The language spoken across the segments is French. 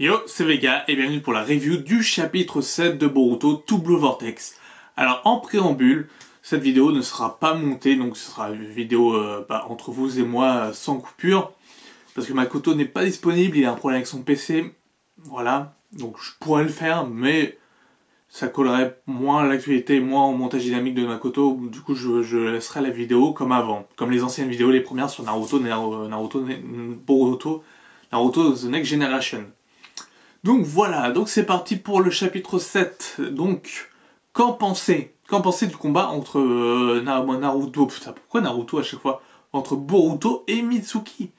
Yo, c'est Vega et bienvenue pour la review du chapitre 7 de Boruto To Blue Vortex. Alors en préambule, cette vidéo ne sera pas montée, donc ce sera une vidéo entre vous et moi sans coupure. Parce que Makoto n'est pas disponible, il a un problème avec son PC. Voilà, donc je pourrais le faire, mais ça collerait moins à l'actualité, moins au montage dynamique de Makoto. Du coup je laisserai la vidéo comme avant. Comme les anciennes vidéos, les premières sur Naruto, Boruto, Naruto The Next Generation. Donc voilà, donc c'est parti pour le chapitre 7. Donc, qu'en penser du combat entre Naruto, putain, pourquoi Naruto à chaque fois? Entre Boruto et Mitsuki.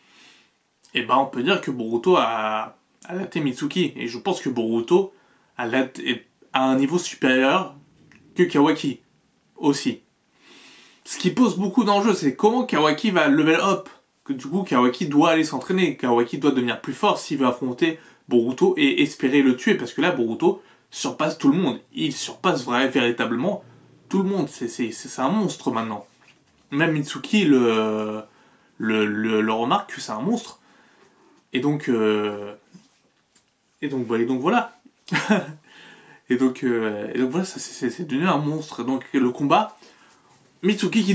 Et ben on peut dire que Boruto a laté Mitsuki. Et je pense que Boruto est à un niveau supérieur que Kawaki. Aussi. Ce qui pose beaucoup d'enjeux, c'est comment Kawaki va level up. Que du coup, Kawaki doit aller s'entraîner. Kawaki doit devenir plus fort s'il veut affronter Boruto et espérer le tuer, parce que là Boruto surpasse tout le monde, il surpasse véritablement tout le monde, c'est un monstre maintenant. Même Mitsuki le remarque que c'est un monstre, et donc voilà. et donc voilà, ça c'est devenu un monstre. Donc le combat, Mitsuki qui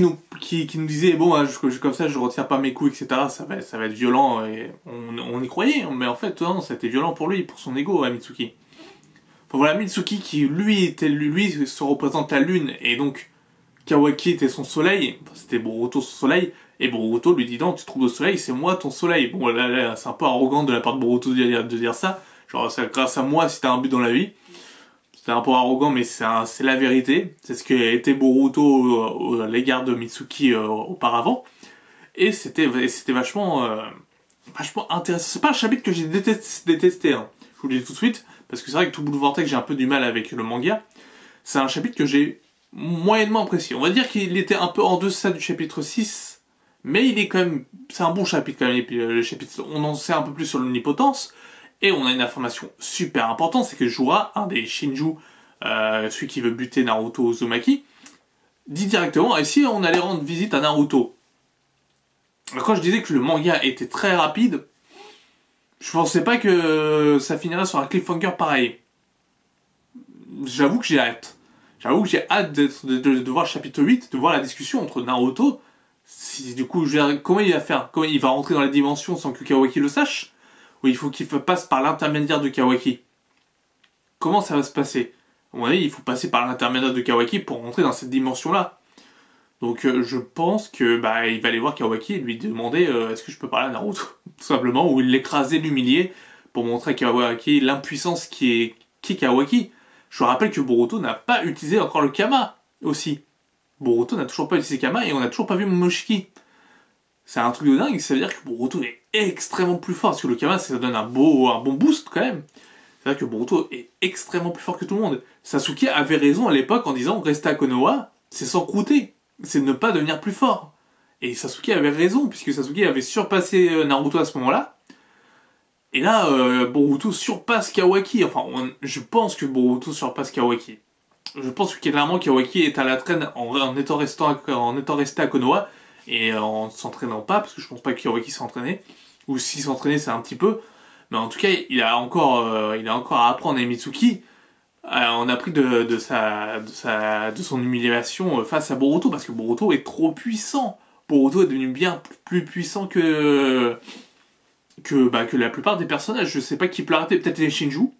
nous disait bon comme ça je retire pas mes coups, etc. Ça va être violent, et on y croyait, mais en fait non, ça a été violent pour lui, pour son ego à Mitsuki. Enfin voilà, Mitsuki qui lui se représente la lune, et donc Kawaki était son soleil, enfin, c'était Boruto son soleil, et Boruto lui dit non, tu te trouves au soleil, c'est moi ton soleil. Bon là c'est un peu arrogant de la part de Boruto de dire ça, genre c'est grâce à moi si t'as un but dans la vie. C'est un peu arrogant, mais c'est la vérité. C'est ce qu'a été Boruto à l'égard de Mitsuki auparavant. Et c'était vachement intéressant. C'est pas un chapitre que j'ai détesté, hein. Je vous le dis tout de suite, parce que c'est vrai que To Blue Vortex, j'ai un peu du mal avec le manga. C'est un chapitre que j'ai moyennement apprécié. On va dire qu'il était un peu en deçà du chapitre 6, mais il est quand même... C'est un bon chapitre quand même, le chapitre... On en sait un peu plus sur l'omnipotence. Et on a une information super importante, c'est que Jura, un des Shinju, celui qui veut buter Naruto Uzumaki, dit directement, et si on allait rendre visite à Naruto? Alors quand je disais que le manga était très rapide, je pensais pas que ça finirait sur un cliffhanger pareil. J'avoue que j'ai hâte. J'avoue que j'ai hâte de voir le chapitre 8, de voir la discussion entre Naruto. Si, du coup, comment il va faire? Comment il va rentrer dans la dimension sans que Kawaki le sache? Ou il faut qu'il passe par l'intermédiaire de Kawaki? Comment ça va se passer? À mon avis, il faut passer par l'intermédiaire de Kawaki pour rentrer dans cette dimension-là. Donc je pense que il va aller voir Kawaki et lui demander est-ce que je peux parler à Naruto? Tout simplement, ou l'écraser, l'humilier, pour montrer à Kawaki l'impuissance qui est Kawaki. Je vous rappelle que Boruto n'a pas utilisé encore le Kama, aussi. Boruto n'a toujours pas utilisé Kama et on n'a toujours pas vu Momoshiki. C'est un truc de dingue, ça veut dire que Boruto est extrêmement plus fort, parce que le Kama, ça donne un bon boost quand même. C'est-à-dire que Boruto est extrêmement plus fort que tout le monde. Sasuke avait raison à l'époque en disant rester à Konoha, c'est s'encrouter, c'est ne pas devenir plus fort. Et Sasuke avait raison, puisque Sasuke avait surpassé Naruto à ce moment-là. Et là, Boruto surpasse Kawaki. Enfin, je pense que Boruto surpasse Kawaki. Je pense que clairement Kawaki est à la traîne en étant resté à Konoha, et en ne s'entraînant pas, parce que je pense pas que Kawaki s'entraînait, ou s'il s'entraînait c'est un petit peu, mais en tout cas il a encore à apprendre. Et Mitsuki on a pris de son humiliation face à Boruto, parce que Boruto est trop puissant. Boruto est devenu bien plus puissant que la plupart des personnages. Je sais pas qui peut l'arrêter, peut-être les Shinju.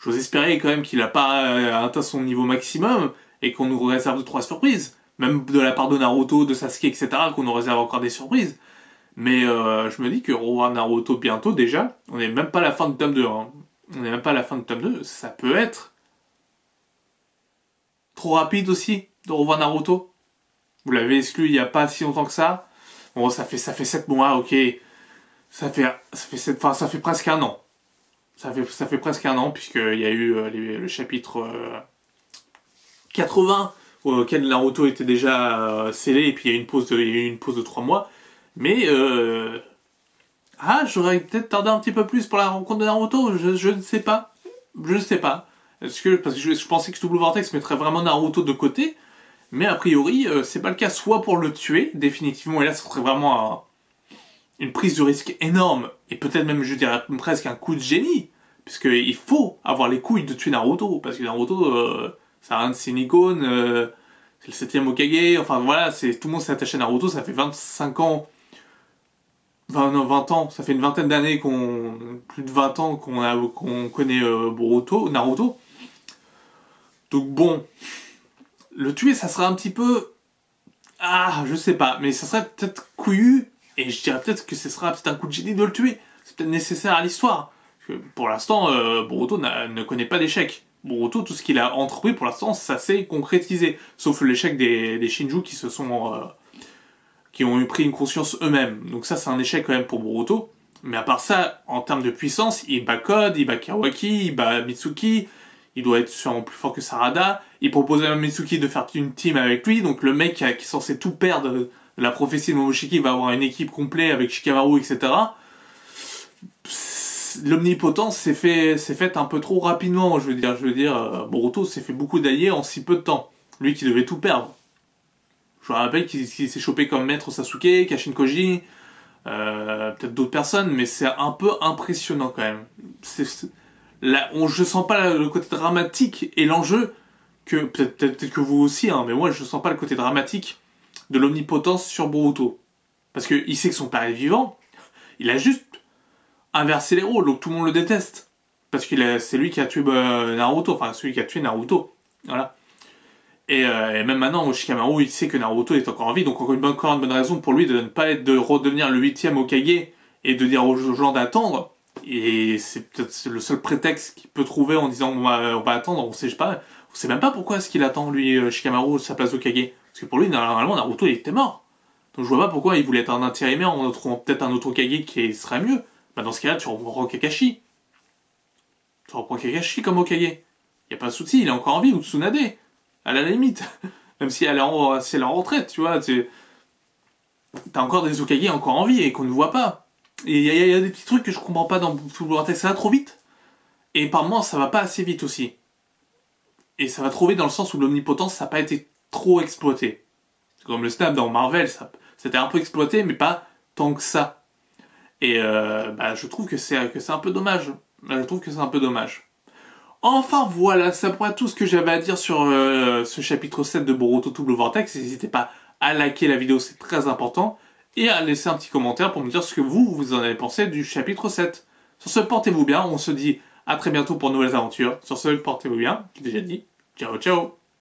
J'ose espérer quand même qu'il n'a pas atteint son niveau maximum, et qu'on nous réserve de 3 surprises. Même de la part de Naruto, de Sasuke, etc., qu'on nous réserve encore des surprises. Mais je me dis que revoir Naruto bientôt déjà, on n'est même pas à la fin du tome 2. Hein. On n'est même pas à la fin du tome 2, ça peut être trop rapide aussi de revoir Naruto. Vous l'avez exclu il n'y a pas si longtemps que ça. Bon, ça fait 7 mois, ok. Ça fait presque un an. Ça fait presque un an, puisqu'il y a eu le chapitre 80, auquel Naruto était déjà scellé, et puis il y a eu une pause de 3 mois. Mais j'aurais peut-être tardé un petit peu plus pour la rencontre de Naruto, je ne sais pas. Je ne sais pas. Parce que je pensais que To Blue Vortex mettrait vraiment Naruto de côté, mais a priori, c'est pas le cas. Soit pour le tuer, définitivement, et là, ce serait vraiment une prise de risque énorme, et peut-être même, je dirais, presque un coup de génie, Parce qu'il faut avoir les couilles de tuer Naruto, parce que Naruto, c'est un de ses icônes, c'est le 7ème Hokage, enfin voilà, tout le monde s'est attaché à Naruto, ça fait 25 ans, 20 ans, ça fait une vingtaine d'années plus de 20 ans qu'on connaît Naruto. Donc bon, le tuer, ça serait un petit peu, je sais pas, mais ça serait peut-être couillu, et je dirais peut-être que ce sera peut-être un coup de génie de le tuer. C'est peut-être nécessaire à l'histoire. Pour l'instant, Boruto ne connaît pas d'échec. Boruto, tout ce qu'il a entrepris pour l'instant, ça s'est concrétisé. Sauf l'échec des Shinju qui ont pris une conscience eux-mêmes. Donc ça, c'est un échec quand même pour Boruto. Mais à part ça, en termes de puissance, il bat Code, il bat Kawaki, il bat Mitsuki, il doit être sûrement plus fort que Sarada. Il propose à Mitsuki de faire une team avec lui, donc le mec qui est censé tout perdre de la prophétie de Momoshiki va avoir une équipe complète avec Shikamaru, etc. L'omnipotence s'est faite un peu trop rapidement, je veux dire, Boruto s'est fait beaucoup d'alliés en si peu de temps. Lui qui devait tout perdre. Je me rappelle qu'il s'est chopé comme maître Sasuke, Kashin Koji, peut-être d'autres personnes, mais c'est un peu impressionnant quand même. Je sens pas le côté dramatique et l'enjeu, que peut-être que vous aussi, hein, mais moi je sens pas le côté dramatique de l'omnipotence sur Boruto. Parce qu'il sait que son père est vivant, il a juste inversé les rôles, donc tout le monde le déteste. Parce que c'est lui qui a tué Naruto, enfin celui qui a tué Naruto. Voilà. Et même maintenant, Shikamaru, il sait que Naruto est encore en vie, donc encore une bonne raison pour lui de ne pas de redevenir le 8ème Hokage et de dire aux gens d'attendre. Et c'est peut-être le seul prétexte qu'il peut trouver en disant on va attendre, on sait même pas pourquoi est-ce qu'il attend lui Shikamaru sa place Hokage. Parce que pour lui, normalement, Naruto il était mort. Donc je vois pas pourquoi il voulait être un intérimaire en trouvant peut-être un autre Hokage qui serait mieux. Bah dans ce cas-là, tu reprends Kakashi. Tu reprends Kakashi comme Hokage. Y a pas de souci, il est encore en vie, ou Tsunade. À la limite. Même si elle est en retraite, tu vois. T'as encore des Hokage encore en vie et qu'on ne voit pas. Et il y a des petits trucs que je comprends pas dans Full Vortex, ça va trop vite. Et par moments, ça va pas assez vite aussi. Et ça va trop vite dans le sens où l'omnipotence, ça n'a pas été trop exploité. C'est comme le snap dans Marvel, c'était un peu exploité, mais pas tant que ça. Et je trouve que c'est un peu dommage. Je trouve que c'est un peu dommage. Enfin voilà, ça pourrait être tout ce que j'avais à dire sur ce chapitre 7 de Boruto Double Vortex. N'hésitez pas à liker la vidéo, c'est très important. Et à laisser un petit commentaire pour me dire ce que vous en avez pensé du chapitre 7. Sur ce, portez-vous bien, on se dit à très bientôt pour de nouvelles aventures. Sur ce, portez-vous bien, j'ai déjà dit. Ciao ciao.